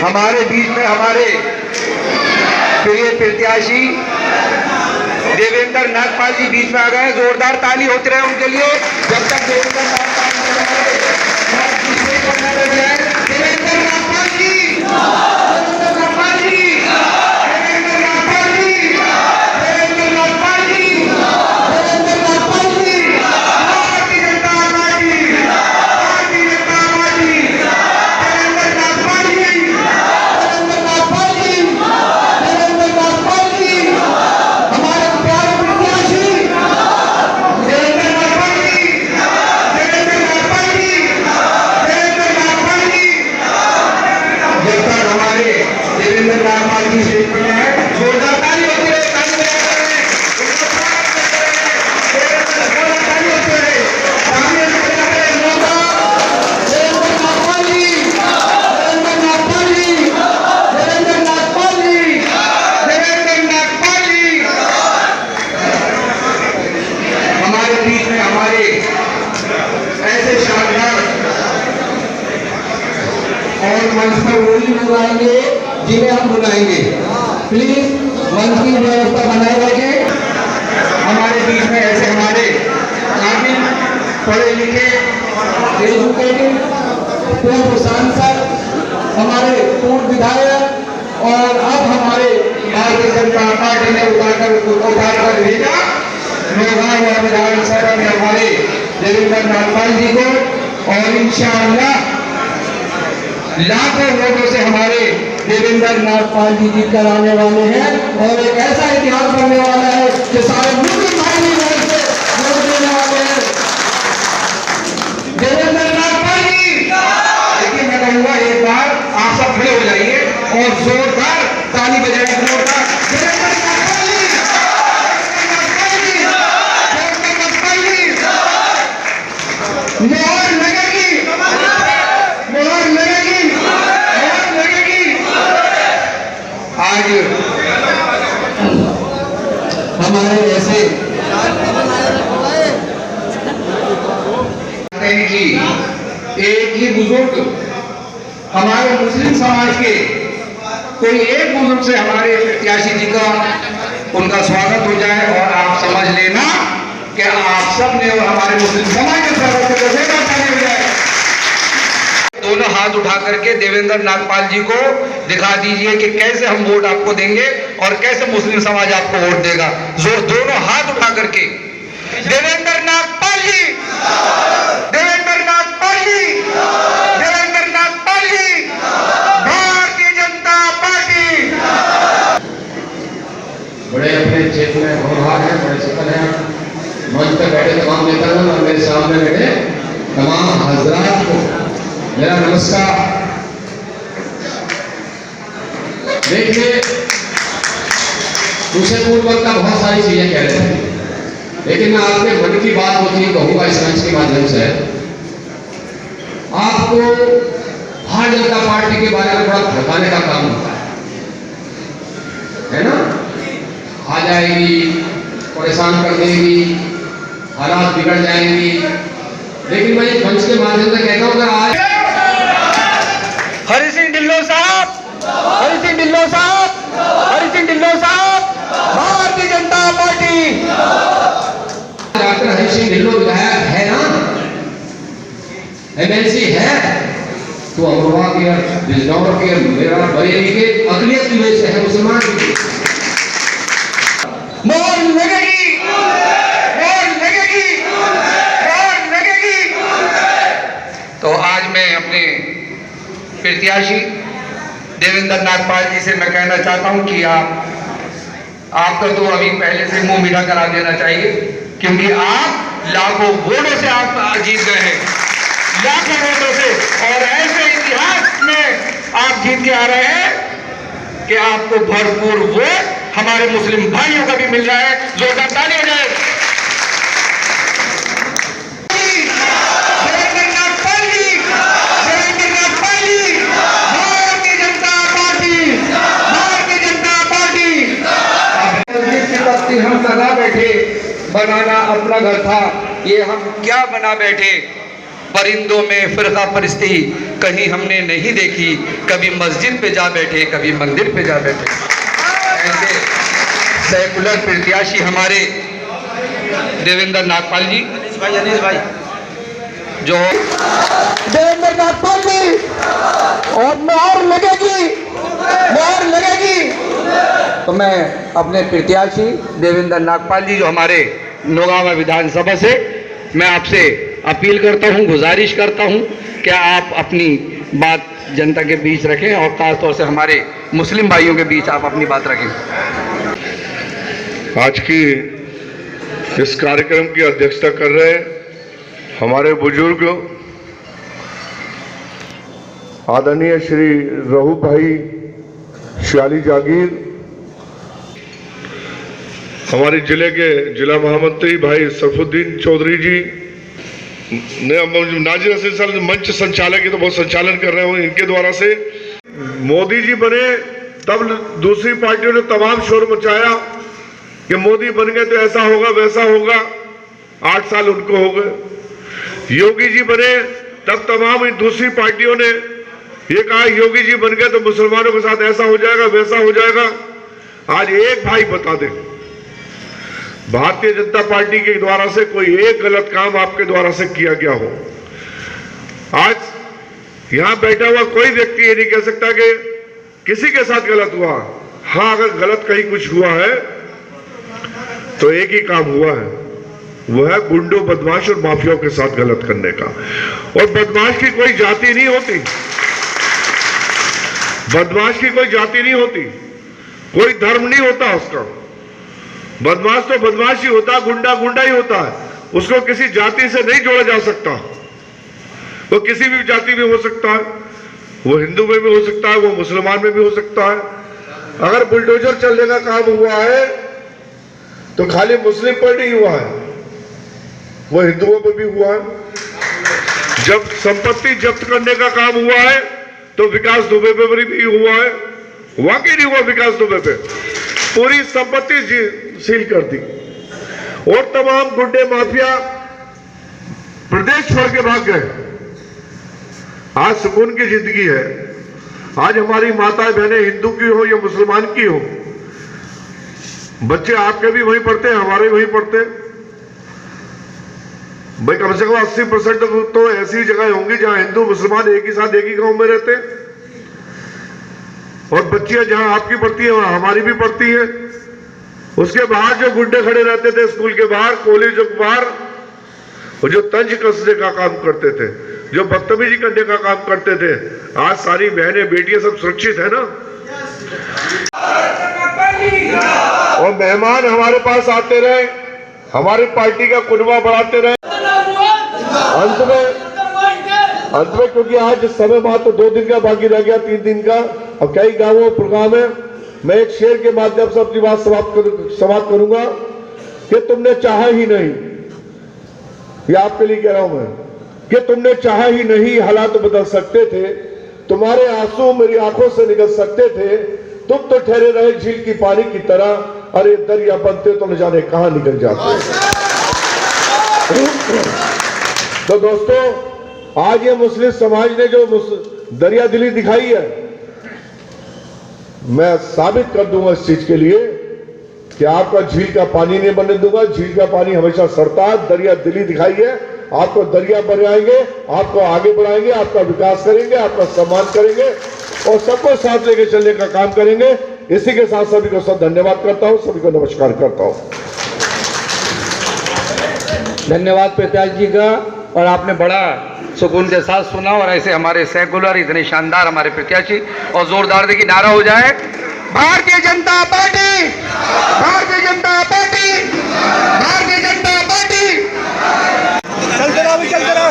हमारे बीच में हमारे प्रिय प्रत्याशी देवेंद्र नागपाल जी बीच में आ गए। जोरदार ताली होती रहे उनके लिए। जब तक देवेंद्र नागपाल मंच पर वही लोग आएंगे जिन्हें हम बुलाएंगे। प्लीज मंच की व्यवस्था बनाए रखें। हमारे बीच में ऐसे हमारे काबिल पढ़े लिखे एजुकेटेड पूर्व सांसद, हमारे पूर्व विधायक और अब हमारे भारतीय जनता पार्टी ने उठाकर भेजा मेघालय विधानसभा में हमारे देवेंद्र नागपाल जी को, और इंशाअल्लाह लाखों वोटों से हमारे देवेंद्र नागपाल जी जीत कर आने वाले हैं और एक ऐसा इतिहास बनने वाला है कि सारे मुस्लिम भाई भी वोट देने वाले हैं। देवेंद्र नागपाल जी, लेकिन मैं कहूँगा एक बार आप सब खड़े हो जाइए और जोरदार ताली बजाइए। जोरदार देवेंद्र नागपाल जी, मोहर लगेगी, मोहर लगेगी, मोहर लगेगी। आज हमारे ऐसे कि एक ही बुजुर्ग हमारे मुस्लिम समाज के कोई एक बुजुर्ग से हमारे प्रत्याशी जी का उनका स्वागत हो जाए, और आप समझ लेना कि आप सब ने और हमारे मुस्लिम समाज के स्वागत हो जाए। दोनों हाथ उठा करके देवेंद्र नागपाल जी को दिखा दीजिए कि कैसे हम वोट आपको देंगे और कैसे मुस्लिम समाज आपको वोट देगा। जोर दोनों हाथ उठा करके देवेंद्र नागपाल जी, देवेंद्र नागपाल जी, देवेंद्र नागपाल जी, भारतीय जनता पार्टी। बड़े अपने क्षेत्र में होनहार हैं, बड़े सफल हैं। मंच पर बैठे तमाम नेतागण और मेरे सामने बैठे तमाम हजरात को मेरा नमस्कार। देखिए, दूसरे पूर्व का बहुत सारी चीजें कह रहे थे, लेकिन मैं आपके मन की बात होती है कहूंगा इस मंच के माध्यम से। आपको भारतीय जनता पार्टी के बारे में बड़ा भड़काने का काम होता है ना? आ जाएगी, परेशान कर देगी, हालात बिगड़ जाएंगी। लेकिन मैं इस मंच के माध्यम से कहता हूं, अगर आज हरि सिंह ढिल्लों साहब, हरि सिंह ढिल्लों साहब, हरि सिंह ढिल्लों साहब, भारतीय जनता पार्टी। डॉक्टर हरि सिंह ढिल्लों विधायक है ना, एमएलसी है, तो अमरोहा के, बिजनौर के, मेरा बरेली के अकलियत की वजह से है, मुसलमान की। मोहर लगेगी, मोहर लगेगी, मोहर लगेगी। तो आज मैं अपने प्रत्याशी देवेंद्र नागपाल जी से मैं कहना चाहता हूं कि आपका तो अभी पहले से मुंह मीठा करा देना चाहिए, क्योंकि आप लाखों वोटों से आप जीत गए हैं, लाखों वोटों से, और ऐसे इतिहास में आप जीत के आ रहे हैं कि आपको भरपूर वोट हमारे मुस्लिम भाइयों का भी मिल रहा है। जोरदार ताली हो जाए। हम लगा बैठे, बनाना अपना घर था, ये हम क्या बना बैठे। परिंदों में फिरका परस्ती कहीं हमने नहीं देखी, कभी मस्जिद पे जा बैठे कभी मंदिर पे जा बैठे। ऐसे सेकुलर प्रत्याशी हमारे देवेंद्र नागपाल जी, अनीस भाई जो देवेंद्र नागपाल जी, और मोहर लगेगी। तो मैं अपने प्रत्याशी देवेंद्र नागपाल जी जो हमारे नौगांव विधानसभा से, मैं आपसे अपील करता हूं, गुजारिश करता हूं कि आप अपनी बात जनता के बीच रखें और खासतौर से हमारे मुस्लिम भाइयों के बीच आप अपनी बात रखें। आज की इस कार्यक्रम की अध्यक्षता कर रहे हमारे बुजुर्ग आदरणीय श्री रहू भाई श्याली जागीर, हमारे जिले के जिला महामंत्री भाई सरफुद्दीन चौधरी जी ने नाजिर हसन मंच संचालक की तो बहुत संचालन कर रहे हैं, इनके द्वारा से मोदी जी बने तब दूसरी पार्टियों ने तमाम शोर मचाया कि मोदी बन गए तो ऐसा होगा वैसा होगा। 8 साल उनको हो गए। योगी जी बने तब तमाम दूसरी पार्टियों ने ये कहा योगी जी बन गए तो मुसलमानों के साथ ऐसा हो जाएगा वैसा हो जाएगा। आज एक भाई बता दे भारतीय जनता पार्टी के द्वारा से कोई एक गलत काम आपके द्वारा से किया गया हो। आज यहां बैठा हुआ कोई व्यक्ति ये नहीं कह सकता कि किसी के साथ गलत हुआ। हाँ, अगर गलत कहीं कुछ हुआ है तो एक ही काम हुआ है, वो है गुंडों बदमाश और माफियाओं के साथ गलत करने का। और बदमाश की कोई जाति नहीं होती, बदमाश की कोई जाति नहीं होती, कोई धर्म नहीं होता उसका। बदमाश तो बदमाश ही होता है, गुंडा गुंडा ही होता है। उसको किसी जाति से नहीं जोड़ा जा सकता। वो किसी भी जाति में हो सकता है, वो हिंदू में भी हो सकता है, वो मुसलमान में भी हो सकता है। अगर बुलडोजर चलने का काम हुआ है तो खाली मुस्लिम पर नहीं हुआ है, वो हिंदुओं पर भी हुआ है। जब संपत्ति जब्त करने का काम हुआ है तो विकास दुबे पे भी हुआ है। वाकई नहीं हुआ, विकास दुबे पे पूरी संपत्ति सील कर दी और तमाम गुंडे माफिया प्रदेश छोड़ के भाग गए। आज सुकून की जिंदगी है। आज हमारी माताएं बहनें हिंदू की हो या मुसलमान की हो, बच्चे आपके भी वहीं पढ़ते हैं, हमारे वहीं पढ़ते हैं। भाई कम से कम 80% तो ऐसी जगह होंगी जहां हिंदू मुसलमान एक ही साथ एक ही गांव में रहते हैं। और बच्चियां जहां आपकी पढ़ती है वहां हमारी भी पढ़ती है। उसके बाहर जो गुंडे खड़े रहते थे स्कूल के बाहर, कॉलेजों के बाहर, वो जो तंज कसने का काम करते थे, जो बदतमीजी करने का काम करते थे, आज सारी बहनें बेटियां सब सुरक्षित है ना। और मेहमान हमारे पास आते रहे, हमारी पार्टी का कुनबा बढ़ाते रहे। अंत में क्योंकि आज समय मात्र 2 दिन का बाकी रह गया, 3 दिन का, और कई गांवों प्रोग्राम है, मैं एक शेर के माध्यम से अपनी बात समाप्त करूंगा कि तुमने चाहा ही नहीं, ये आपके लिए कह रहा हूं मैं, कि तुमने चाहा ही नहीं हालात बदल सकते थे, तुम्हारे आंसू मेरी आंखों से निकल सकते थे, तुम तो ठहरे रहे झील की पानी की तरह, अरे दरिया बनते तो न जाने कहां निकल जाते। तो दोस्तों, आज ये मुस्लिम समाज ने जो दरिया दिली दिखाई है, मैं साबित कर दूंगा इस चीज के लिए कि आपका झील का पानी नहीं बनने दूंगा। झील का पानी हमेशा सड़ता है, दरिया दिली दिखाई है, आपको दरिया बनाएंगे, आपको आगे बढ़ाएंगे, आपका विकास करेंगे, आपका सम्मान करेंगे और सबको साथ लेके चलने का काम करेंगे। इसी के साथ सभी को सब धन्यवाद करता हूं, सभी को नमस्कार करता हूं। धन्यवाद प्रत्याशी जी का। और आपने बड़ा सुकून के साथ सुना। और ऐसे हमारे सेकुलर इतने शानदार हमारे प्रत्याशी, और जोरदार देखिए नारा हो जाए, Bharatiya Janata party, Bharatiya Janata party, Bharatiya Janata party. चलते रहो, चलते रहो।